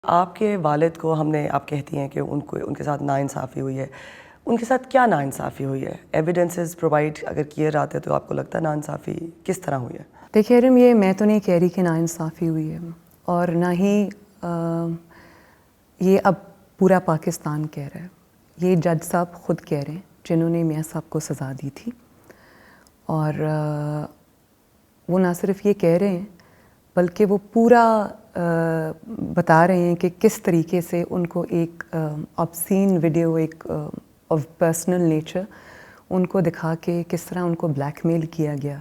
آپ کے والد کو آپ کہتی ہیں کہ ان کے ساتھ ناانصافی ہوئی ہے. ان کے ساتھ کیا ناانصافی ہوئی ہے؟ ایویڈنسز پرووائڈ اگر کیے جاتے تو آپ کو لگتا ہے ناانصافی کس طرح ہوئی ہے؟ دیکھیے ارم، یہ میں تو نہیں کہہ رہی کہ ناانصافی ہوئی ہے، اور نہ ہی یہ اب پورا پاکستان کہہ رہا ہے. یہ جج صاحب خود کہہ رہے ہیں جنہوں نے میاں صاحب کو سزا دی تھی، اور وہ نہ صرف یہ کہہ رہے ہیں بلکہ وہ پورا بتا رہے ہیں کہ کس طریقے سے ان کو ایک آبسین ویڈیو، ایک آف پرسنل نیچر ان کو دکھا کے کس طرح ان کو بلیک میل کیا گیا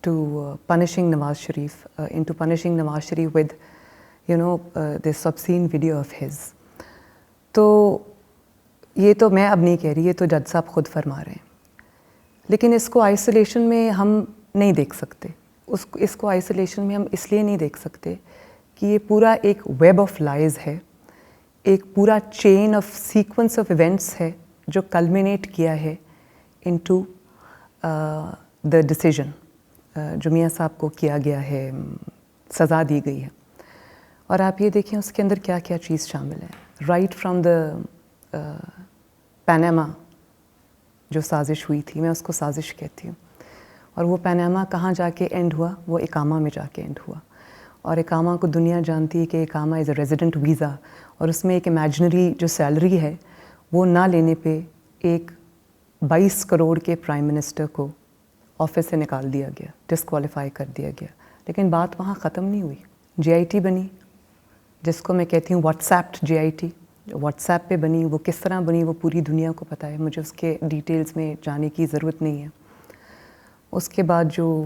to punishing Nawaz Sharif, into punishing Nawaz Sharif with this obscene video of his. تو یہ تو میں اب نہیں کہہ رہی، یہ تو جج صاحب خود فرما رہے ہیں. لیکن اس کو آئسولیشن میں ہم نہیں دیکھ سکتے. اس کو آئسولیشن میں ہم اس لیے نہیں دیکھ سکتے کہ یہ پورا ایک ویب آف لائز ہے، ایک پورا chain of sequence of events ہے جو کلمینیٹ کیا ہے انٹو دا ڈیسیژن جو میاں صاحب کو کیا گیا ہے، سزا دی گئی ہے. اور آپ یہ دیکھیں اس کے اندر کیا کیا چیز شامل ہے. رائٹ فرام دا پیناما جو سازش ہوئی تھی، میں اس کو سازش کہتی ہوں، اور وہ پیناما کہاں جا کے اینڈ ہوا؟ وہ اقامہ میں جا کے اینڈ ہوا. اور اقامہ کو دنیا جانتی ہے کہ اقامہ از اے ریزیڈنٹ ویزا، اور اس میں ایک امیجنری جو سیلری ہے وہ نہ لینے پہ ایک 22 کروڑ کے پرائم منسٹر کو آفس سے نکال دیا گیا، ڈسکوالیفائی کر دیا گیا. لیکن بات وہاں ختم نہیں ہوئی. جے آئی ٹی بنی، جس کو میں کہتی ہوں what's app J I T, what's app پہ بنی. وہ کس طرح بنی وہ پوری دنیا کو پتہ ہے، مجھے اس کے ڈیٹیلز میں جانے کی ضرورت نہیں ہے. اس کے بعد جو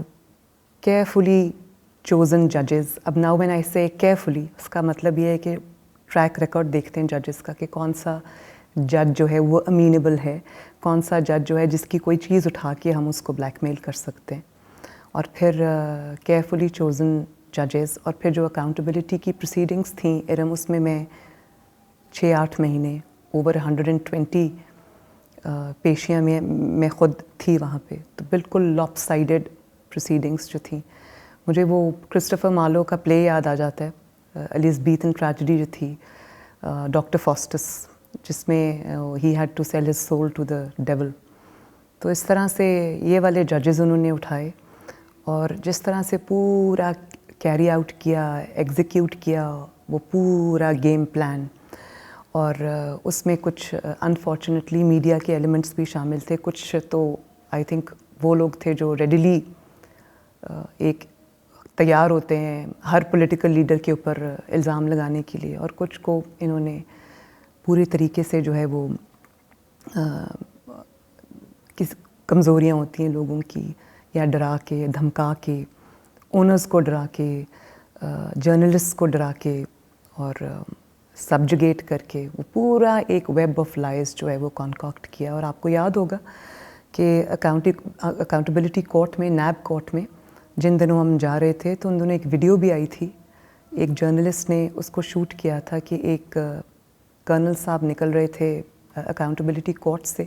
کیئرفلی چوزن ججز، اب ناؤ وین آئی سے کیئرفلی، اس کا مطلب یہ ہے کہ ٹریک ریکارڈ دیکھتے ہیں ججز کا کہ کون سا جج جو ہے وہ امینیبل ہے، کون سا جج جو ہے جس کی کوئی چیز اٹھا کے ہم اس کو بلیک میل کر سکتے ہیں. اور پھر کیئرفلی چوزن ججز، اور پھر جو اکاؤنٹیبلٹی کی پروسیڈنگس تھیں ارم، اس میں 6-8 مہینے اوور 120 پیشیاں میں خود تھی وہاں پہ. تو بالکل لاپ سائڈڈ پروسیڈنگس جو تھیں. مجھے وہ کرسٹوفر مارلو کا پلے یاد آ جاتا ہے، ایلزبیتھن ٹریجڈی جو تھی، ڈاکٹر فاسٹس، جس میں he had to sell his soul to the devil. تو اس طرح سے یہ والے ججز انہوں نے اٹھائے، اور جس طرح سے پورا کیری آؤٹ کیا، ایگزیکیوٹ کیا وہ پورا گیم پلان. اور اس میں کچھ انفارچونیٹلی میڈیا کے ایلیمنٹس بھی شامل تھے. کچھ تو آئی تھنک وہ لوگ تھے جو ریڈیلی ایک تیار ہوتے ہیں ہر پولیٹیکل لیڈر کے اوپر الزام لگانے کے لیے، اور کچھ کو انہوں نے پوری طریقے سے جو ہے وہ کس کمزوریاں ہوتی ہیں لوگوں کی، یا ڈرا کے، دھمکا کے، اونرز کو ڈرا کے، جرنلسٹ کو ڈرا کے، اور سبجوگیٹ کر کے وہ پورا ایک ویب آف لائز جو ہے وہ کانکاکٹ کیا. اور آپ کو یاد ہوگا کہ اکاؤنٹیبلٹی کورٹ میں، نیب کورٹ میں جن دنوں ہم جا رہے تھے تو ان دنوں ایک ویڈیو بھی آئی تھی. ایک جرنلسٹ نے اس کو شوٹ کیا تھا کہ ایک کرنل صاحب نکل رہے تھے اکاؤنٹیبلٹی کورٹ سے،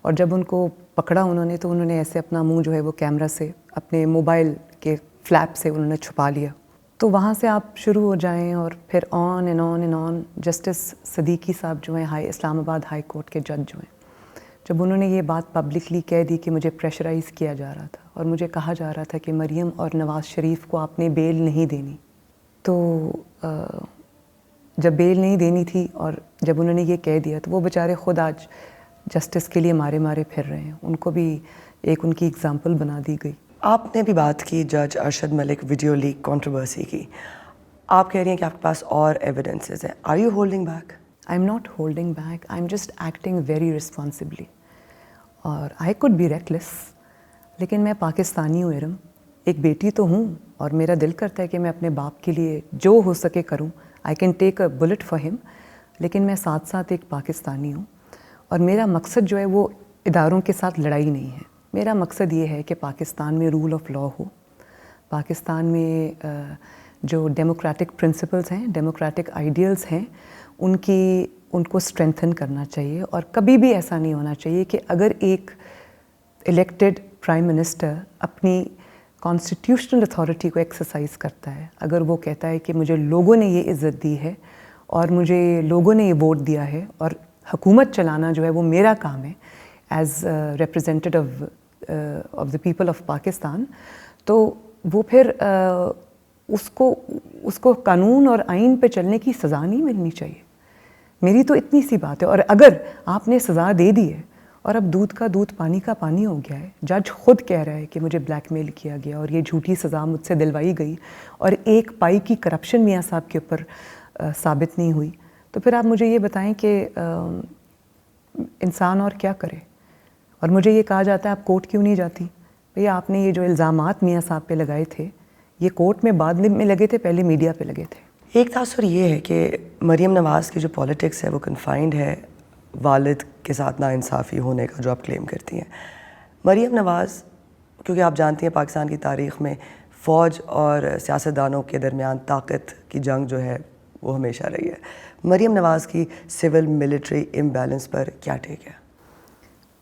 اور جب ان کو پکڑا انہوں نے تو انہوں نے ایسے اپنا منہ جو ہے وہ کیمرہ سے، اپنے موبائل کے فلیپ سے انہوں نے چھپا لیا. تو وہاں سے آپ شروع ہو جائیں، اور پھر on and on and on. Justice Siddiqui صاحب جو ہیں اسلام آباد ہائی کورٹ کے جج جو ہیں، جب انہوں نے یہ بات پبلکلی کہہ دی کہ مجھے پریشرائز کیا جا رہا تھا اور مجھے کہا جا رہا تھا کہ مریم اور نواز شریف کو آپ نے بیل نہیں دینی، تو جب بیل نہیں دینی تھی اور جب انہوں نے یہ کہہ دیا تو وہ بیچارے خود آج جسٹس کے لیے مارے مارے پھر رہے ہیں. ان کو بھی ایک ان کی اگزامپل بنا دی گئی. آپ نے بھی بات کی جج Arshad Malik video leak controversy کی. آپ کہہ رہی ہیں کہ آپ کے پاس اور ایویڈنسز ہیں. Are you holding back? I am not holding back, I am just acting very responsibly. اور آئی کوڈ بی ریکلیس، لیکن میں پاکستانی ہوں ارم، ایک بیٹی تو ہوں، اور میرا دل کرتا ہے کہ میں اپنے باپ کے لیے جو ہو سکے کروں. I can take a Bullet for ہم، لیکن میں ساتھ ساتھ ایک پاکستانی ہوں. اور میرا مقصد جو ہے وہ اداروں کے ساتھ لڑائی نہیں ہے. میرا مقصد یہ ہے کہ پاکستان میں رول آف لا ہو، پاکستان میں جو ڈیموکریٹک پرنسپلز ہیں، ڈیموکریٹک آئیڈیلز ہیں، ان کو اسٹرینتھن کرنا چاہیے. اور کبھی بھی ایسا نہیں ہونا چاہیے کہ اگر ایک الیکٹڈ پرائم منسٹر اپنی کانسٹیٹیوشنل اتھارٹی کو ایکسرسائز کرتا ہے, اگر وہ کہتا ہے کہ مجھے لوگوں نے یہ عزت دی ہے اور مجھے لوگوں نے یہ ووٹ دیا ہے اور حکومت چلانا جو ہے وہ میرا کام ہے as representative of the people of Pakistan, تو وہ پھر اس کو قانون اور آئین پہ چلنے کی سزا نہیں ملنی چاہیے. میری تو اتنی سی بات ہے. اور اگر آپ نے سزا دے دی ہے اور اب دودھ کا دودھ پانی کا پانی ہو گیا ہے, جج خود کہہ رہا ہے کہ مجھے بلیک میل کیا گیا اور یہ جھوٹی سزا مجھ سے دلوائی گئی اور ایک پائی کی کرپشن میاں صاحب کے اوپر ثابت نہیں ہوئی, تو پھر آپ مجھے یہ بتائیں کہ انسان اور کیا کرے. اور مجھے یہ کہا جاتا ہے آپ کورٹ کیوں نہیں جاتی؟ بھیا آپ نے یہ جو الزامات میاں صاحب پہ لگائے تھے یہ کورٹ میں بعد میں لگے تھے, پہلے میڈیا پہ لگے تھے. ایک تاثر یہ ہے کہ مریم نواز کی جو پولیٹکس ہے وہ کنفائنڈ ہے والد کے ساتھ ناانصافی ہونے کا جو آپ کلیم کرتی ہیں. مریم نواز, کیونکہ آپ جانتی ہیں پاکستان کی تاریخ میں فوج اور سیاستدانوں کے درمیان طاقت کی جنگ جو ہے وہ ہمیشہ رہی ہے. مریم نواز کی سول ملٹری امبیلنس پر کیا ٹیک ہے؟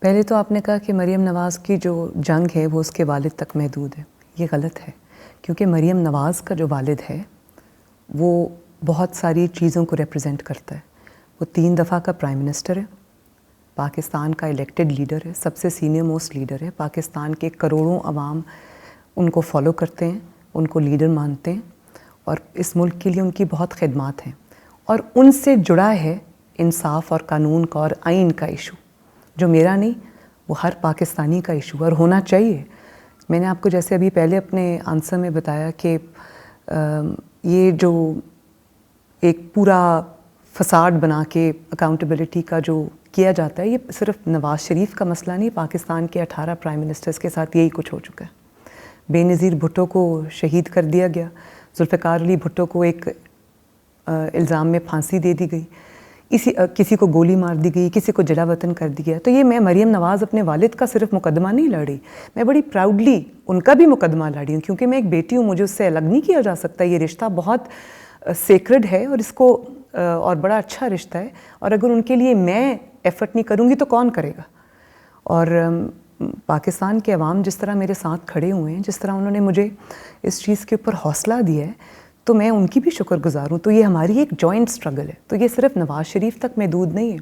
پہلے تو آپ نے کہا کہ مریم نواز کی جو جنگ ہے وہ اس کے والد تک محدود ہے. یہ غلط ہے, کیونکہ مریم نواز کا جو والد ہے وہ بہت ساری چیزوں کو ریپرزینٹ کرتا ہے. وہ 3 دفعہ کا پرائم منسٹر ہے, پاکستان کا الیکٹڈ لیڈر ہے, سب سے سینئر موسٹ لیڈر ہے. پاکستان کے کروڑوں عوام ان کو فالو کرتے ہیں, ان کو لیڈر مانتے ہیں اور اس ملک کے لیے ان کی بہت خدمات ہیں. اور ان سے جڑا ہے انصاف اور قانون کا اور آئین کا ایشو, جو میرا نہیں, وہ ہر پاکستانی کا ایشو اور ہونا چاہیے. میں نے آپ کو جیسے ابھی پہلے اپنے آنسر میں بتایا کہ یہ جو ایک پورا فساد بنا کے اکاؤنٹیبلٹی کا جو کیا جاتا ہے, یہ صرف نواز شریف کا مسئلہ نہیں, پاکستان کے 18 پرائم منسٹرز کے ساتھ یہی کچھ ہو چکا ہے. بے نظیر بھٹو کو شہید کر دیا گیا, ذوالفقار علی بھٹو کو ایک الزام میں پھانسی دے دی گئی, کسی کو گولی مار دی گئی, کسی کو جلا وطن کر دیا. تو یہ میں مریم نواز اپنے والد کا صرف مقدمہ نہیں لڑ رہی, میں بڑی پراؤڈلی ان کا بھی مقدمہ لڑ رہی ہوں, کیونکہ میں ایک بیٹی ہوں, مجھے اس سے الگ نہیں کیا جا سکتا. یہ رشتہ بہت سیکرڈ ہے اور اس کو اور بڑا اچھا رشتہ ہے, اور اگر ان کے لیے میں ایفرٹ نہیں کروں گی تو کون کرے گا. اور پاکستان کے عوام جس طرح میرے ساتھ کھڑے ہوئے ہیں, جس طرح انہوں نے مجھے اس چیز کے اوپر حوصلہ دیا ہے, تو میں ان کی بھی شکر گزار ہوں. تو یہ ہماری ایک جوائنٹ اسٹرگل ہے, تو یہ صرف نواز شریف تک محدود نہیں ہے.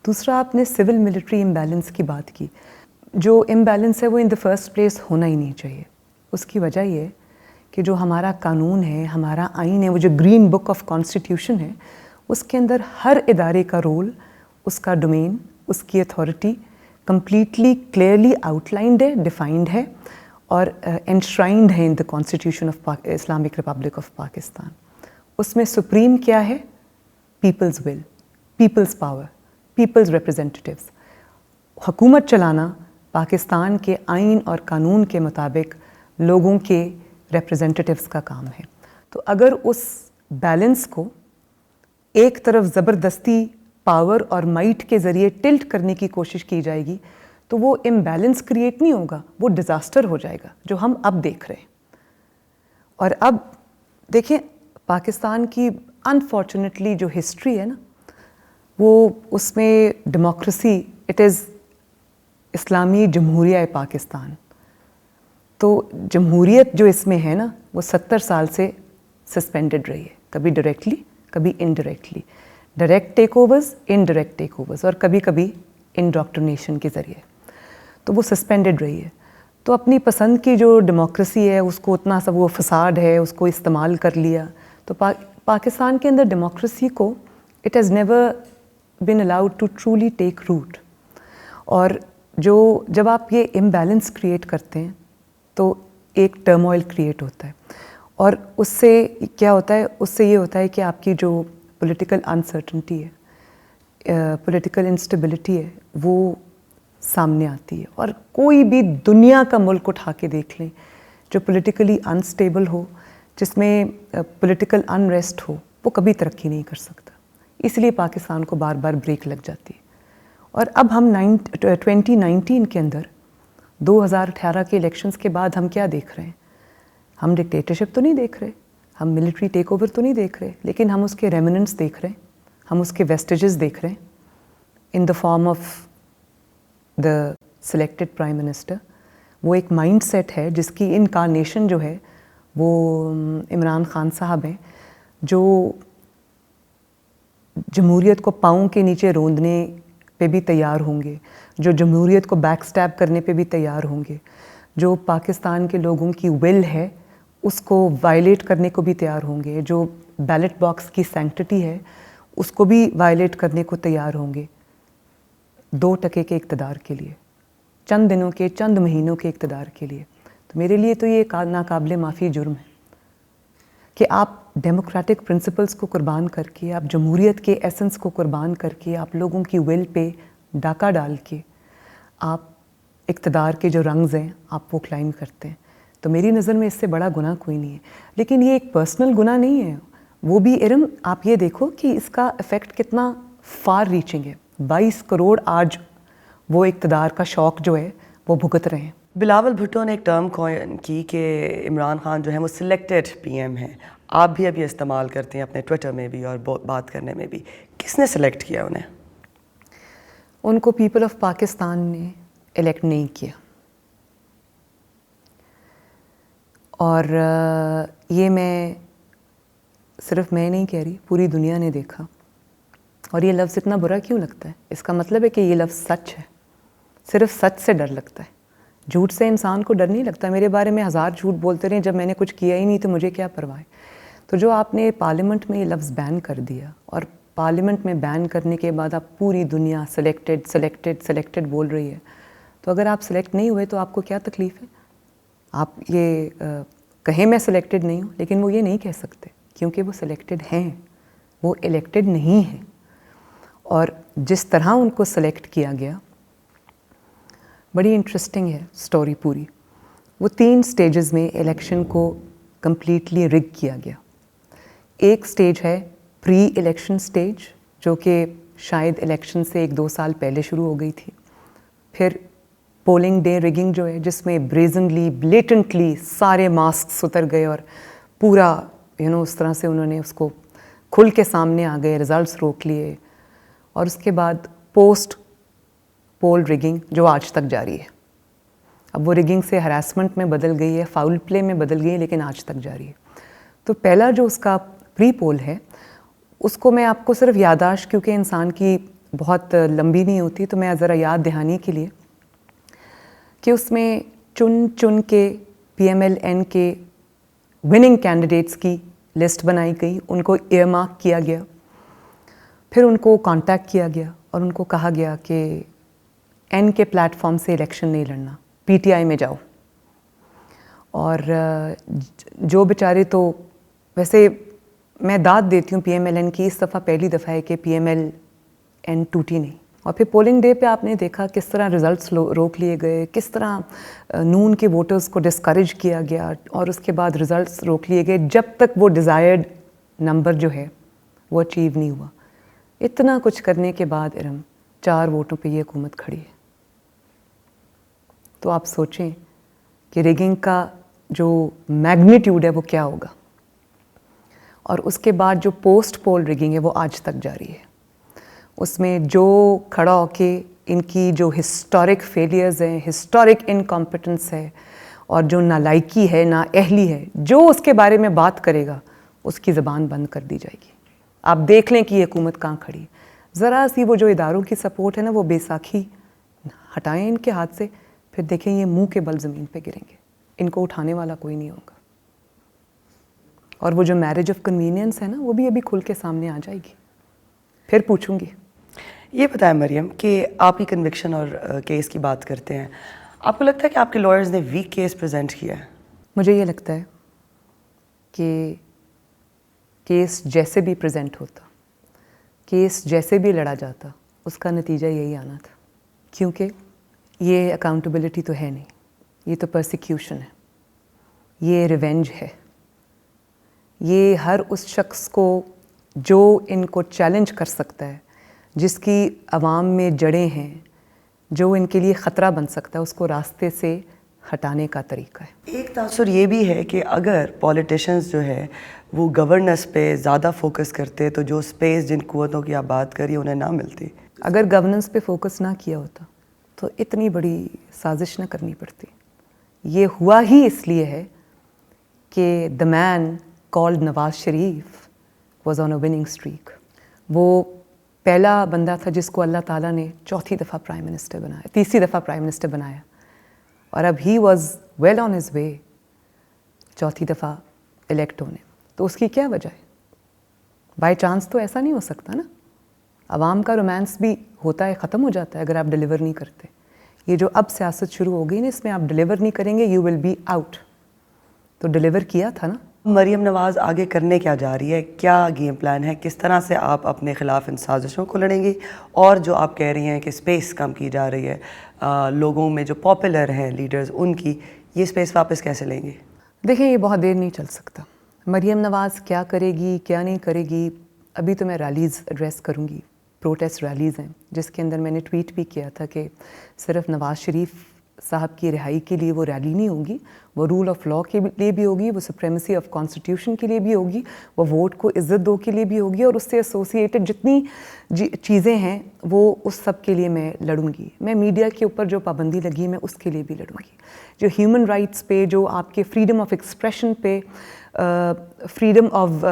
دوسرا, آپ نے سول ملٹری امبیلنس کی بات کی. جو امبیلنس ہے وہ ان دا فرسٹ پلیس ہونا ہی نہیں چاہیے. اس کی وجہ یہ ہے کہ جو ہمارا قانون ہے, ہمارا آئین ہے, وہ جو گرین بک آف کانسٹیٹیوشن ہے, اس کے اندر ہر ادارے کا رول, اس کا ڈومین, اس کی authority completely clearly outlined ہے, ڈیفائنڈ ہے اور انشرائنڈ ہے in the constitution of Islamic Republic of Pakistan. اس میں سپریم کیا ہے؟ People's will, people's power, people's representatives. حکومت چلانا پاکستان کے آئین اور قانون کے مطابق لوگوں کے ریپرزینٹیوز کا کام ہے. تو اگر اس بیلنس کو ایک طرف زبردستی پاور اور مائٹ کے ذریعے ٹلٹ کرنے کی کوشش کی جائے گی تو وہ امبیلنس کریٹ نہیں ہوگا, وہ ڈیزاسٹر ہو جائے گا, جو ہم اب دیکھ رہے ہیں. اور اب دیکھیں پاکستان کی انفارچونیٹلی جو ہسٹری ہے نا, وہ اس میں ڈیموکریسی, اٹ از اسلامی جمہوریہ پاکستان. تو جمہوریت جو اس میں ہے نا, وہ 70 سال سے سسپینڈڈ رہی ہے, کبھی ڈائریکٹلی کبھی انڈائریکٹلی, ڈائریکٹ ٹیک اوورز, انڈائریکٹ ٹیک اوورز, اور کبھی کبھی انڈاکٹرینیشن کے ذریعے. تو وہ سسپینڈڈ رہی ہے. تو اپنی پسند کی جو ڈیموکریسی ہے اس کو اتنا سا وہ فساد ہے اس کو استعمال کر لیا. تو پاکستان کے اندر ڈیموکریسی کو it has never been allowed to truly take root. اور جب آپ یہ امبیلنس کریٹ کرتے ہیں تو ایک ٹرموائل کریٹ ہوتا ہے, اور اس سے کیا ہوتا ہے, اس سے یہ ہوتا ہے کہ آپ کی جو پولیٹیکل انسرٹنٹی ہے, پولیٹیکل انسٹیبلٹی ہے, وہ سامنے آتی ہے. اور کوئی بھی دنیا کا ملک اٹھا کے دیکھ لیں جو پولیٹیکلی انسٹیبل ہو, جس میں پولیٹیکل انریسٹ ہو, وہ کبھی ترقی نہیں کر سکتا. اس لیے پاکستان کو بار بار بریک لگ جاتی ہے. اور اب ہم 2019 کے اندر 2018 کے الیکشنز کے بعد ہم کیا دیکھ رہے ہیں؟ ہم ڈکٹیٹرشپ تو نہیں دیکھ رہے, ہم ملٹری ٹیک اوور تو نہیں دیکھ رہے, لیکن ہم اس کے ریمننٹس دیکھ رہے ہیں, ہم اس کے ویسٹیجز دیکھ رہے ہیں in the form of the selected prime minister. وہ ایک مائنڈ سیٹ ہے جس کی انکارنیشن جو ہے وہ عمران خان صاحب ہیں، جو جمہوریت کو پاؤں کے نیچے روندنے پہ بھی تیار ہوں گے، جو جمہوریت کو بیک سٹیپ کرنے پہ بھی تیار ہوں گے، جو پاکستان کے لوگوں کی ول ہے اس کو وائلیٹ کرنے کو بھی تیار ہوں گے، جو بیلٹ باکس کی سینکٹٹی ہے اس کو بھی وائلیٹ کرنے کو تیار ہوں گے 2% کے اقتدار کے لیے، چند دنوں کے، چند مہینوں کے اقتدار کے لیے۔ تو میرے لیے تو یہ ناقابل معافی جرم ہے کہ آپ ڈیموکریٹک پرنسپلز کو قربان کر کے، آپ جمہوریت کے ایسنس کو قربان کر کے، آپ لوگوں کی ول پہ ڈاکہ ڈال کے آپ اقتدار کے جو رنگز ہیں آپ وہ کلائم کرتے ہیں۔ تو میری نظر میں اس سے بڑا گناہ کوئی نہیں ہے، لیکن یہ ایک پرسنل گناہ نہیں ہے، وہ بھی ارم آپ یہ دیکھو کہ اس کا ایفیکٹ کتنا فار ریچنگ ہے۔ 22 کروڑ آج وہ اقتدار کا شوق جو ہے وہ بھگت رہے ہیں۔ بلاول بھٹو نے ایک ٹرم کوائن کی کہ عمران خان جو ہیں وہ سلیکٹڈ پی ایم ہیں، آپ بھی اب یہ استعمال کرتے ہیں اپنے ٹویٹر میں بھی اور بات کرنے میں بھی، کس نے سلیکٹ کیا انہیں؟ ان کو پیپل آف پاکستان نے الیکٹ نہیں کیا، اور یہ میں صرف میں نہیں کہہ رہی، پوری دنیا نے دیکھا۔ اور یہ لفظ اتنا برا کیوں لگتا ہے؟ اس کا مطلب ہے کہ یہ لفظ سچ ہے، صرف سچ سے ڈر لگتا ہے، جھوٹ سے انسان کو ڈر نہیں لگتا۔ میرے بارے میں 1000 جھوٹ بولتے رہے، جب میں نے کچھ کیا ہی نہیں تو مجھے کیا پرواہ ہے۔ تو جو آپ نے پارلیمنٹ میں یہ لفظ بین کر دیا، اور پارلیمنٹ میں بین کرنے کے بعد آپ پوری دنیا سلیکٹڈ سلیکٹڈ سلیکٹڈ بول رہی ہے، تو اگر آپ سلیکٹ نہیں ہوئے تو آپ کو کیا تکلیف ہے؟ آپ یہ کہیں میں سلیکٹڈ نہیں ہوں، لیکن وہ یہ نہیں کہہ سکتے کیونکہ وہ سلیکٹڈ ہیں، وہ الیکٹڈ نہیں ہیں۔ اور جس طرح ان کو سلیکٹ کیا گیا، بڑی انٹرسٹنگ ہے سٹوری پوری۔ وہ 3 سٹیجز میں الیکشن کو کمپلیٹلی رگ کیا گیا۔ ایک سٹیج ہے پری الیکشن سٹیج، جو کہ شاید الیکشن سے 1-2 سال پہلے شروع ہو گئی تھی۔ پھر پولنگ ڈے رگنگ جو ہے، جس میں بریزنلی بلیٹنٹلی سارے ماسکس اتر گئے اور پورا اس طرح سے انہوں نے اس کو کھل کے سامنے آ گئے، رزلٹس روک لیے۔ اور اس کے بعد پوسٹ پول رگنگ جو آج تک جاری ہے۔ اب وہ رگنگ سے ہراسمنٹ میں بدل گئی ہے، فاؤل پلے میں بدل گئی ہے، لیکن آج تک جاری ہے۔ تو پہلا جو اس کا پری پول ہے، اس کو میں آپ کو صرف یادداشت، کیونکہ انسان کی بہت لمبی نہیں ہوتی، تو میں ذرا یاد دہانی کے لیے کہ اس میں چن کے پی ایم ایل این کے وننگ کینڈیڈیٹس کی لسٹ بنائی گئی، ان کو ایئر مارک کیا گیا، پھر ان کو کانٹیکٹ کیا گیا اور ان کو کہا گیا کہ این کے پلیٹ فارم سے الیکشن نہیں لڑنا، پی ٹی آئی میں جاؤ۔ اور جو بیچارے، تو ویسے میں داد دیتی ہوں پی ایم ایل این کی، اس دفعہ پہلی دفعہ ہے کہ پی ایم ایل این ٹوٹی نہیں۔ اور پھر پولنگ ڈے پہ آپ نے دیکھا کس طرح رزلٹس روک لیے گئے، کس طرح نون کے ووٹرز کو ڈسکریج کیا گیا، اور اس کے بعد رزلٹس روک لیے گئے جب تک وہ ڈیزائرڈ نمبر جو ہے وہ اچیو نہیں ہوا۔ اتنا کچھ کرنے کے بعد ارم 4 ووٹوں پہ یہ حکومت کھڑی ہے۔ تو آپ سوچیں کہ ریگنگ کا جو میگنیٹیوڈ ہے وہ کیا ہوگا۔ اور اس کے بعد جو پوسٹ پول ریگنگ ہے وہ آج تک جاری ہے۔ اس میں جو کھڑا ہو کے ان کی جو ہسٹورک فیلیئرز ہیں، ہسٹورک انکمپٹنس ہے، اور جو نالائکی ہے، نااہلی ہے، جو اس کے بارے میں بات کرے گا اس کی زبان بند کر دی جائے گی۔ آپ دیکھ لیں کہ یہ حکومت کہاں کھڑی ہے۔ ذرا سی وہ جو اداروں کی سپورٹ ہے نا، وہ بیساکھی ہٹائیں ان کے ہاتھ سے، پھر دیکھیں یہ منہ کے بل زمین پہ گریں گے، ان کو اٹھانے والا کوئی نہیں ہوگا۔ اور وہ جو میرج آف کنوینئنس ہے نا، وہ بھی ابھی کھل کے سامنے آ جائے گی، پھر پوچھوں گی۔ یہ بتائیں مریم کہ آپ کی کنوکشن اور کیس کی بات کرتے ہیں، آپ کو لگتا ہے کہ آپ کے لائرز نے ویک کیس پریزنٹ کیا ہے؟ مجھے یہ لگتا ہے کہ کیس جیسے بھی پریزنٹ ہوتا، کیس جیسے بھی لڑا جاتا، اس کا نتیجہ یہی آنا تھا، کیونکہ یہ اکاؤنٹیبلٹی تو ہے نہیں، یہ تو پرسیکیوشن ہے، یہ ریونج ہے، یہ ہر اس شخص کو جو ان کو چیلنج کر سکتا ہے، جس کی عوام میں جڑیں ہیں، جو ان کے لیے خطرہ بن سکتا ہے، اس کو راستے سے ہٹانے کا طریقہ ہے۔ ایک تاثر یہ بھی ہے کہ اگر پولیٹیشنز جو ہے وہ گورننس پہ زیادہ فوکس کرتے تو جو سپیس جن قوتوں کی آپ بات کریے انہیں نہ ملتی۔ اگر گورننس پہ فوکس نہ کیا ہوتا تو اتنی بڑی سازش نہ کرنی پڑتی، یہ ہوا ہی اس لیے ہے کہ the man called Nawaz Sharif was on a winning streak. وہ پہلا بندہ تھا جس کو اللہ تعالیٰ نے چوتھی دفعہ پرائم منسٹر بنایا, تیسری دفعہ پرائم منسٹر بنایا, اور اب he was well on his way چوتھی دفعہ الیکٹ ہونے. تو اس کی کیا وجہ ہے؟ بائی چانس تو ایسا نہیں ہو سکتا نا. عوام کا رومانس بھی ہوتا ہے, ختم ہو جاتا ہے اگر آپ ڈیلیور نہیں کرتے. یہ جو اب سیاست شروع ہو گئی نا, اس میں آپ ڈیلیور نہیں کریں گے, یو ول بی آؤٹ. تو ڈیلیور کیا تھا نا. مریم نواز آگے کرنے کیا جا رہی ہے, کیا گیم پلان ہے, کس طرح سے آپ اپنے خلاف ان سازشوں کو لڑیں گی, اور جو آپ کہہ رہی ہیں کہ اسپیس کم کی جا رہی ہے لوگوں میں جو پاپولر ہیں لیڈرز, ان کی یہ اسپیس واپس کیسے لیں گے؟ دیکھیں یہ بہت دیر نہیں چل سکتا. مریم نواز کیا کرے گی کیا نہیں کرے گی, ابھی تو میں ریلیز ایڈریس کروں گی, پروٹیسٹ ریلیز ہیں, جس کے اندر میں نے ٹویٹ بھی کیا تھا کہ صرف نواز شریف صاحب کی رہائی کے لیے وہ ریلی نہیں ہوگی, وہ رول آف لاء کے لیے بھی ہوگی, وہ سپریمیسی آف کانسٹیٹیوشن کے لیے بھی ہوگی, وہ ووٹ کو عزت دو کے لیے بھی ہوگی, اور اس سے ایسوسیٹڈ جتنی چیزیں ہیں وہ اس سب کے لیے میں لڑوں گی. میں میڈیا کے اوپر جو پابندی لگی میں اس کے لیے بھی لڑوں گی. جو ہیومن رائٹس پہ, جو آپ کے فریڈم آف ایکسپریشن پہ, فریڈم آف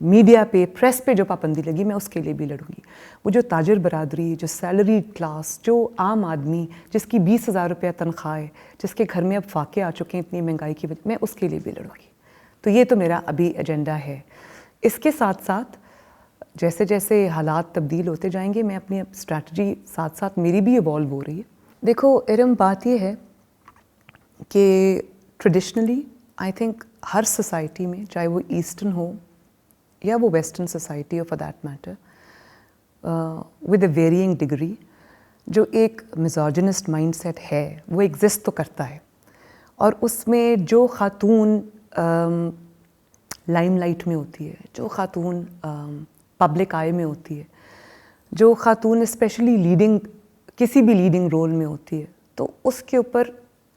میڈیا پہ, پریس پہ جو پابندی لگی میں اس کے لیے بھی لڑوں گی. وہ جو تاجر برادری, جو سیلری کلاس, جو عام آدمی جس کی 20,000 روپیہ تنخواہ ہے, جس کے گھر میں اب فاقے آ چکے ہیں اتنی مہنگائی کی وجہ, میں اس کے لیے بھی لڑوں گی. تو یہ تو میرا ابھی ایجنڈا ہے. اس کے ساتھ ساتھ جیسے جیسے حالات تبدیل ہوتے جائیں گے, میں اپنی اسٹریٹجی ساتھ ساتھ میری بھی ایوالو ہو رہی ہے. دیکھو ارم, بات یہ ہے کہ traditionally I think Hare society میں, چاہے وہ ایسٹرن ہو یا وہ western society who for that matter, with a varying degree, جو ایک میزوجنسٹ مائنڈ سیٹ ہے وہ ایگزسٹ تو کرتا ہے. اور اس میں جو خاتون لائم لائٹ میں ہوتی ہے, جو خاتون پبلک آئی میں ہوتی ہے, جو خاتون اسپیشلی لیڈنگ, کسی بھی لیڈنگ رول میں ہوتی ہے, تو اس کے اوپر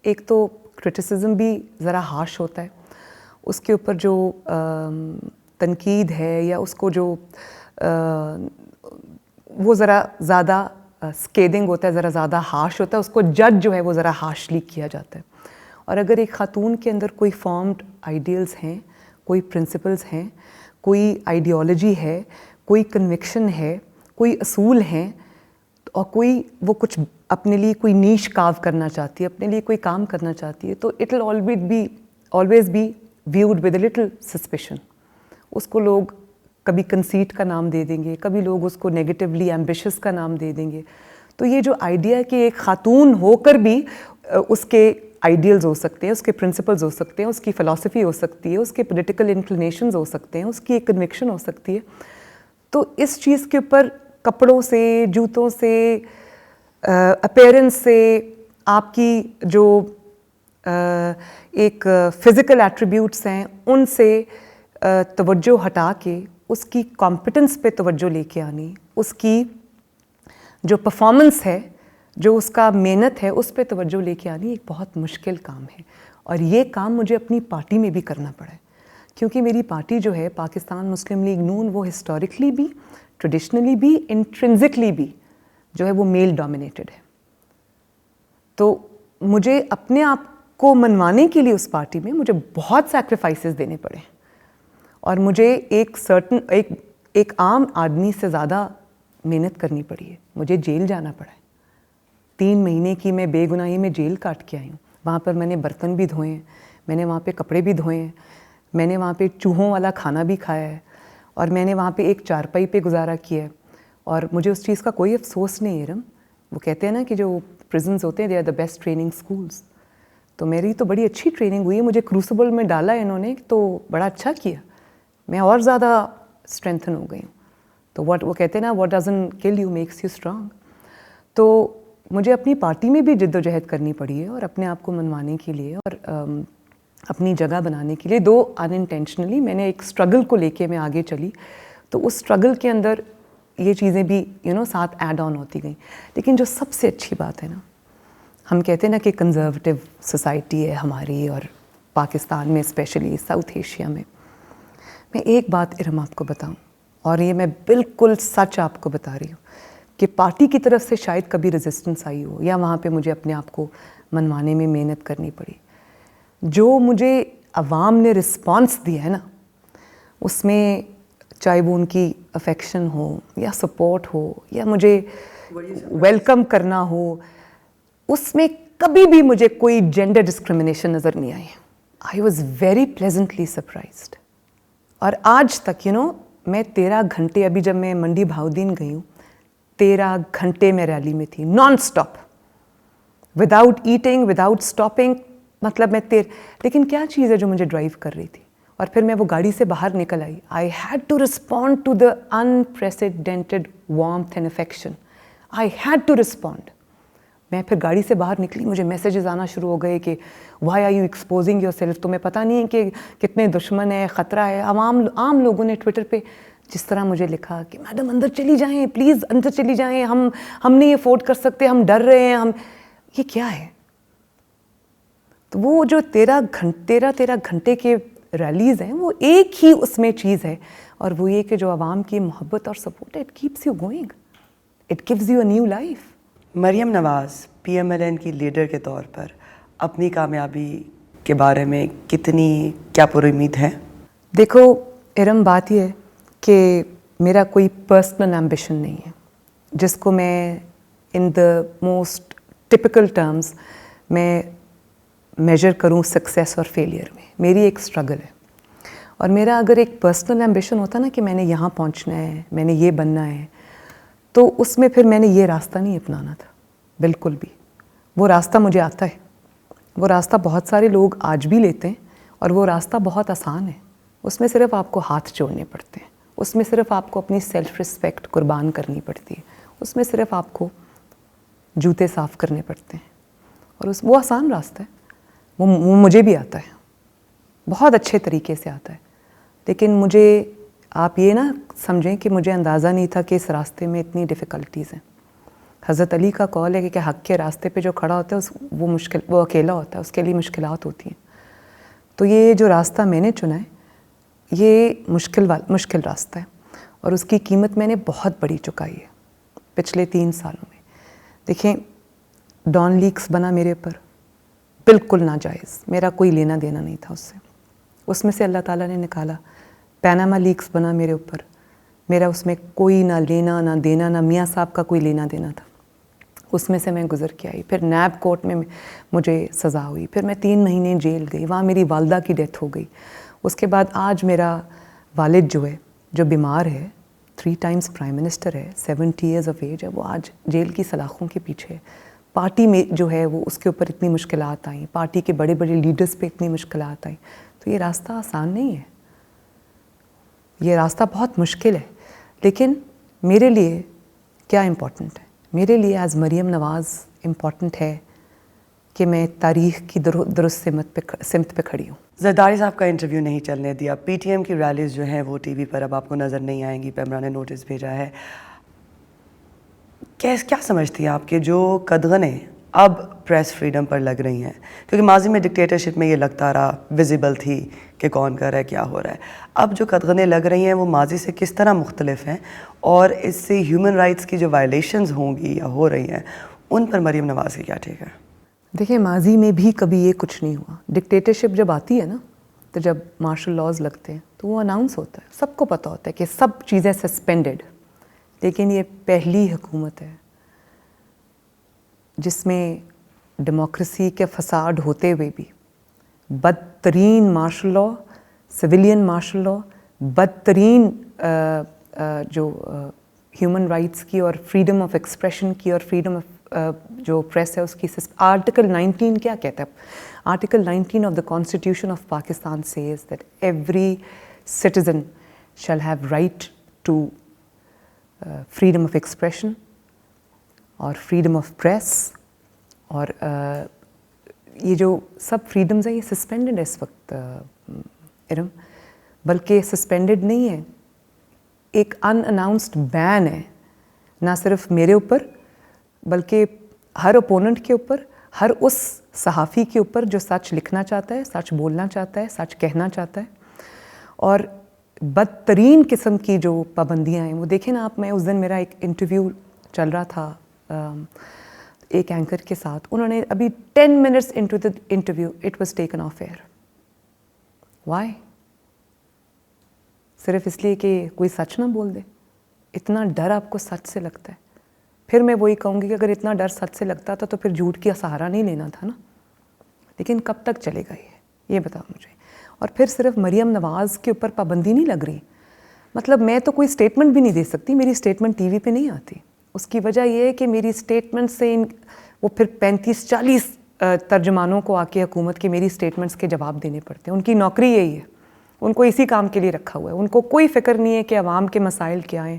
ایک تو کرٹیسزم بھی ذرا ہارش ہوتا ہے, اس کے اوپر جو تنقید ہے یا اس کو جو وہ ذرا زیادہ اسکیدنگ ہوتا ہے, ذرا زیادہ ہارش ہوتا ہے, اس کو جج جو ہے وہ ذرا ہارشلی کیا جاتا ہے. اور اگر ایک خاتون کے اندر کوئی فارمڈ آئیڈیلز ہیں, کوئی پرنسپلز ہیں, کوئی آئیڈیالوجی ہے, کوئی کنوکشن ہے, کوئی اصول ہیں, اور کوئی وہ کچھ اپنے لیے کوئی نیش کاو کرنا چاہتی ہے, اپنے لیے کوئی کام کرنا چاہتی ہے, تو it will always be viewed with a little suspicion. اس کو لوگ کبھی کنسیٹ کا نام دے دیں گے, کبھی لوگ اس کو نیگیٹیولی ایمبیشس کا نام دے دیں گے. تو یہ جو آئیڈیا ہے کہ ایک خاتون ہو کر بھی اس کے آئیڈیلز ہو سکتے ہیں, اس کے پرنسپلز ہو سکتے ہیں, اس کی فلاسفی ہو سکتی ہے, اس کے پولیٹیکل انکلینیشنز ہو سکتے ہیں, اس کی ایک کنوکشن ہو سکتی ہے. تو اس چیز کے اوپر کپڑوں سے, جوتوں سے, اپیرنس سے, آپ کی جو ایک فزیکل ایٹریبیوٹس ہیں ان سے توجہ ہٹا کے اس کی کمپٹنس پہ توجہ لے کے آنی, اس کی جو پرفارمنس ہے, جو اس کا محنت ہے, اس پہ توجہ لے کے آنی ایک بہت مشکل کام ہے. اور یہ کام مجھے اپنی پارٹی میں بھی کرنا پڑا ہے, کیونکہ میری پارٹی جو ہے پاکستان مسلم لیگ نون, وہ ہسٹوریکلی بھی, ٹریڈیشنلی بھی, انٹرنزکلی بھی جو ہے وہ میل ڈومینیٹڈ ہے. تو مجھے اپنے آپ کو منوانے کے لیے اس پارٹی میں مجھے بہت سیکریفائسز دینے پڑے, اور مجھے ایک عام آدمی سے زیادہ محنت کرنی پڑی ہے. مجھے جیل جانا پڑا ہے, 3 مہینے کی میں بے گناہی میں جیل کاٹ کے آئی ہوں. وہاں پر میں نے برتن بھی دھوئے ہیں, میں نے وہاں پہ کپڑے بھی دھوئے ہیں, میں نے وہاں پہ چوہوں والا کھانا بھی کھایا ہے, اور میں نے وہاں پہ ایک چارپائی پہ گزارا کیا ہے, اور مجھے اس چیز کا کوئی افسوس نہیں ہے. وہ کہتے ہیں نا کہ جو پرزنز ہوتے ہیں they are the best training schools. تو میری تو بڑی اچھی ٹریننگ ہوئی ہے, مجھے کروسیبل میں ڈالا ہے انہوں نے, تو بڑا اچھا کیا, میں اور زیادہ اسٹرینتھن ہو گئی ہوں. تو وہ کہتے ہیں نا واٹ ڈزنٹ کل یو میکس یو اسٹرانگ. تو مجھے اپنی پارٹی میں بھی جد و جہد کرنی پڑی ہے, اور اپنے آپ کو منوانے کے لیے اور اپنی جگہ بنانے کے لیے. دو ان انٹینشنلی میں نے ایک اسٹرگل کو لے کے میں آگے چلی, تو اس اسٹرگل کے اندر یہ چیزیں بھی ساتھ ایڈ آن ہوتی گئیں. لیکن جو سب سے اچھی بات ہے نا, ہم کہتے ہیں نا کہ کنزرویٹو سوسائٹی ہے ہماری, اور پاکستان میں اسپیشلی ساؤتھ ایشیا میں ایک بات ارم آپ کو بتاؤں, اور یہ میں بالکل سچ آپ کو بتا رہی ہوں, کہ پارٹی کی طرف سے شاید کبھی ریزسٹنس آئی ہو یا وہاں پہ مجھے اپنے آپ کو منوانے میں محنت کرنی پڑی. جو مجھے عوام نے رسپانس دیا ہے نا, اس میں چاہے وہ ان کی افیکشن ہو یا سپورٹ ہو یا مجھے ویلکم کرنا ہو, اس میں کبھی بھی مجھے کوئی جینڈر ڈسکرمنیشن نظر نہیں آئی. I was very pleasantly surprised. اور آج تک میں 13 گھنٹے, ابھی جب میں منڈی بہاؤدین گئی ہوں 13 گھنٹے میں ریلی میں تھی, non stop, without eating, without stopping. مطلب لیکن کیا چیز ہے جو مجھے ڈرائیو کر رہی تھی. اور پھر میں وہ گاڑی سے باہر نکل آئی. I had to respond to the unprecedented warmth and affection. I had to respond. میں پھر گاڑی سے باہر نکلی, مجھے میسیجز آنا شروع ہو گئے کہ why are you exposing yourself, تمہیں پتہ نہیں ہے کہ کتنے دشمن ہیں, خطرہ ہے. عام لوگوں نے ٹویٹر پہ جس طرح مجھے لکھا کہ میڈم اندر چلی جائیں, پلیز اندر چلی جائیں, ہم نہیں افورڈ کر سکتے, ہم ڈر رہے ہیں, یہ کیا ہے. تو وہ جو 13 گھنٹے کے ریلیز ہیں, وہ ایک ہی اس میں چیز ہے, اور وہ یہ کہ جو عوام کی محبت اور سپورٹ ہے, it keeps you going, it gives you a new life. Maryam Nawaz P M L N کی لیڈر کے طور پر اپنی کامیابی کے بارے میں کیا پر امید ہے؟ دیکھو ارم, بات یہ ہے کہ میرا کوئی پرسنل ایمبیشن نہیں ہے جس کو میں ان دا موسٹ ٹپیکل ٹرمز میں میجر کروں سکسیس اور فیلئر میں. میری ایک اسٹرگل ہے, اور میرا اگر ایک پرسنل ایمبیشن ہوتا نا کہ میں نے یہاں پہنچنا ہے, میں نے یہ بننا ہے, تو اس میں پھر میں نے یہ راستہ نہیں اپنانا تھا بالکل بھی. وہ راستہ مجھے آتا ہے, وہ راستہ بہت سارے لوگ آج بھی لیتے ہیں, اور وہ راستہ بہت آسان ہے. اس میں صرف آپ کو ہاتھ جوڑنے پڑتے ہیں, اس میں صرف آپ کو اپنی سیلف رسپیکٹ قربان کرنی پڑتی ہے, اس میں صرف آپ کو جوتے صاف کرنے پڑتے ہیں, اور وہ آسان راستہ ہے. وہ مجھے بھی آتا ہے, بہت اچھے طریقے سے آتا ہے. لیکن مجھے آپ یہ نہ سمجھیں کہ مجھے اندازہ نہیں تھا کہ اس راستے میں اتنی ڈیفیکلٹیز ہیں. حضرت علی کا قول ہے کہ حق کے راستے پہ جو کھڑا ہوتا ہے وہ اکیلا ہوتا ہے, اس کے لیے مشکلات ہوتی ہیں. تو یہ جو راستہ میں نے چنا ہے یہ مشکل راستہ ہے, اور اس کی قیمت میں نے بہت بڑی چکائی ہے پچھلے 3 سالوں میں. دیکھیں, ڈان لیکس بنا میرے اوپر, بالکل ناجائز, میرا کوئی لینا دینا نہیں تھا اس میں سے اللہ تعالیٰ نے نکالا. پیناما لیکس بنا میرے اوپر, میرا اس میں کوئی نہ لینا نہ دینا, نہ میاں صاحب کا کوئی لینا دینا تھا. اس میں سے میں گزر کے آئی. پھر نیب کورٹ میں مجھے سزا ہوئی, پھر میں 3 مہینے جیل گئی, وہاں میری والدہ کی ڈیتھ ہو گئی. اس کے بعد آج میرا والد جو بیمار ہے, 3 ٹائمز پرائم منسٹر ہے, 70 ایئرز آف ایج ہے, وہ آج جیل کی سلاخوں کے پیچھے ہے. پارٹی میں جو ہے وہ اس کے اوپر اتنی مشکلات آئیں, پارٹی کے بڑے لیڈرز پہ اتنی مشکلات آئیں. تو یہ راستہ آسان نہیں ہے, یہ راستہ بہت مشکل ہے. لیکن میرے لیے کیا امپورٹنٹ ہے, میرے لیے ایز مریم نواز امپورٹنٹ ہے کہ میں تاریخ کی درست سمت پہ کھڑی ہوں. زرداری صاحب کا انٹرویو نہیں چلنے دیا, پی ٹی ایم کی ریلیز جو ہیں وہ ٹی وی پر اب آپ کو نظر نہیں آئیں گی, پیمرا نے نوٹس بھیجا ہے. کیا سمجھتی ہیں آپ کہ جو قدغنیں اب پریس فریڈم پر لگ رہی ہیں, کیونکہ ماضی میں ڈکٹیٹرشپ میں یہ لگتا رہا, ویزیبل تھی کہ کون کر رہا ہے, کیا ہو رہا ہے, اب جو قدغنیں لگ رہی ہیں وہ ماضی سے کس طرح مختلف ہیں, اور اس سے ہیومن رائٹس کی جو وائلیشنز ہوں گی یا ہو رہی ہیں ان پر مریم نواز کی کیا ٹھیک ہے؟ دیکھیں, ماضی میں بھی کبھی یہ کچھ نہیں ہوا. ڈکٹیٹرشپ جب آتی ہے نا, تو جب مارشل لاز لگتے ہیں تو وہ اناؤنس ہوتا ہے, سب کو پتہ ہوتا ہے کہ سب چیزیں سسپینڈڈ. لیکن یہ پہلی حکومت ہے جس میں ڈیموکریسی کے فساد ہوتے ہوئے بھی بدترین martial law, civilian martial law, بدترین جو ہیومن رائٹس کی اور فریڈم آف ایکسپریشن کی اور فریڈم آف جو پریس ہے اس کی. آرٹیکل 19 کیا کہتا ہے؟ Article 19 of the constitution of Pakistan says that every citizen shall have right to freedom of expression اور freedom of press, اور یہ جو سب فریڈمز ہیں یہ سسپینڈڈ ہے اس وقت ارم, بلکہ سسپینڈڈ نہیں ہے, ایک ان اناؤنسڈ بین ہے, نہ صرف میرے اوپر بلکہ ہر اپوننٹ کے اوپر, ہر اس صحافی کے اوپر جو سچ لکھنا چاہتا ہے, سچ بولنا چاہتا ہے, سچ کہنا چاہتا ہے. اور بدترین قسم کی جو پابندیاں ہیں وہ دیکھیں نا آپ. میں اس دن میرا ایک انٹرویو چل رہا تھا ایک اینکر کے ساتھ, انہوں نے ابھی 10 minutes into the interview it was taken off air. Why? صرف اس لیے کہ کوئی سچ نہ بول دے. اتنا ڈر آپ کو سچ سے لگتا ہے. پھر میں وہی کہوں گی کہ اگر اتنا ڈر سچ سے لگتا تھا تو پھر جھوٹ کا سہارا نہیں لینا تھا نا. لیکن کب تک چلے گا یہ بتاؤ مجھے. اور پھر صرف مریم نواز کے اوپر پابندی نہیں لگ رہی. مطلب میں تو کوئی اسٹیٹمنٹ بھی نہیں دے سکتی, میری اسٹیٹمنٹ ٹی وی پہ نہیں آتی. اس کی وجہ یہ ہے کہ میری اسٹیٹمنٹ سے وہ پھر 35-40 ترجمانوں کو آ کے حکومت کی میری اسٹیٹمنٹس کے جواب دینے پڑتے ہیں. ان کی نوکری یہی ہے, ان کو اسی کام کے لیے رکھا ہوا ہے. ان کو کوئی فکر نہیں ہے کہ عوام کے مسائل کیا ہیں,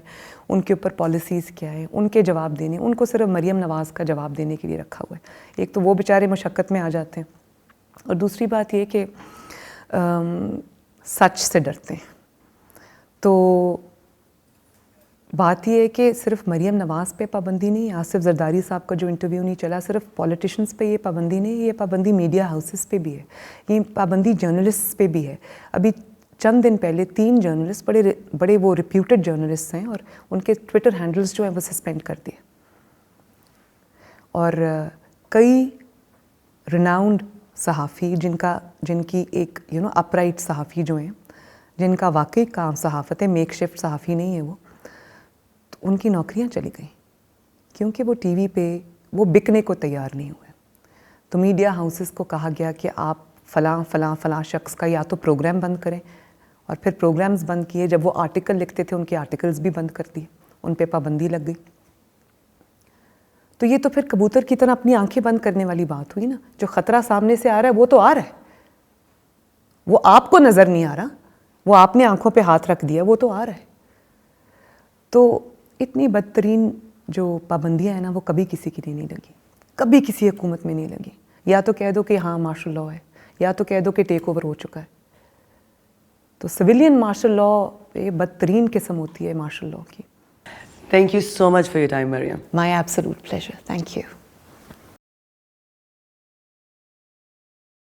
ان کے اوپر پالیسیز کیا ہیں, ان کے جواب دینے. ان کو صرف مریم نواز کا جواب دینے کے لیے رکھا ہوا ہے. ایک تو وہ بیچارے مشقت میں آ جاتے ہیں, اور دوسری بات یہ کہ سچ سے ڈرتے ہیں. تو بات یہ ہے کہ صرف مریم نواز پہ پابندی نہیں, آصف زرداری صاحب کا جو انٹرویو نہیں چلا, صرف پولیٹیشنز پہ یہ پابندی نہیں, یہ پابندی میڈیا ہاؤسز پہ بھی ہے, یہ پابندی جرنلسٹ پہ بھی ہے. ابھی چند دن پہلے 3 جرنلسٹ بڑے وہ ریپیوٹڈ جرنلسٹ ہیں, اور ان کے ٹویٹر ہینڈلز جو ہیں وہ سسپینڈ کر دیے. اور کئی ریناؤنڈ صحافی جن کی ایک اپرائٹ صحافی جو ہیں, جن کا واقعی کام صحافت ہے, میک شفٹ صحافی نہیں ہے وہ, تو ان کی نوکریاں چلی گئیں کیونکہ وہ ٹی وی پہ وہ بکنے کو تیار نہیں ہوئے. تو میڈیا ہاؤسز کو کہا گیا کہ آپ فلاں فلاں فلاں شخص کا یا تو پروگرام بند کریں, اور پھر پروگرامز بند کیے. جب وہ آرٹیکل لکھتے تھے ان کے آرٹیکلز بھی بند کر دیے, ان پہ پابندی لگ گئی. تو یہ تو پھر کبوتر کی طرح اپنی آنکھیں بند کرنے والی بات ہوئی نا. جو خطرہ سامنے سے آ رہا ہے وہ تو آ رہا ہے, وہ آپ کو نظر نہیں آ رہا, وہ آپ نے آنکھوں پہ ہاتھ رکھ دیا, وہ تو آ رہا ہے. تو اتنی بدترین جو پابندیاں ہیں نا وہ کبھی کسی کی نہیں لگی, کبھی کسی حکومت میں نہیں لگی. یا تو کہہ دو کہ ہاں مارشل لاء ہے, یا تو کہہ دو کہ ٹیک اوور ہو چکا ہے. تو سویلین مارشل لاء یہ بدترین قسم ہوتی ہے مارشل لاء کی. Thank you so much for your time, Mariam. My absolute pleasure. Thank you.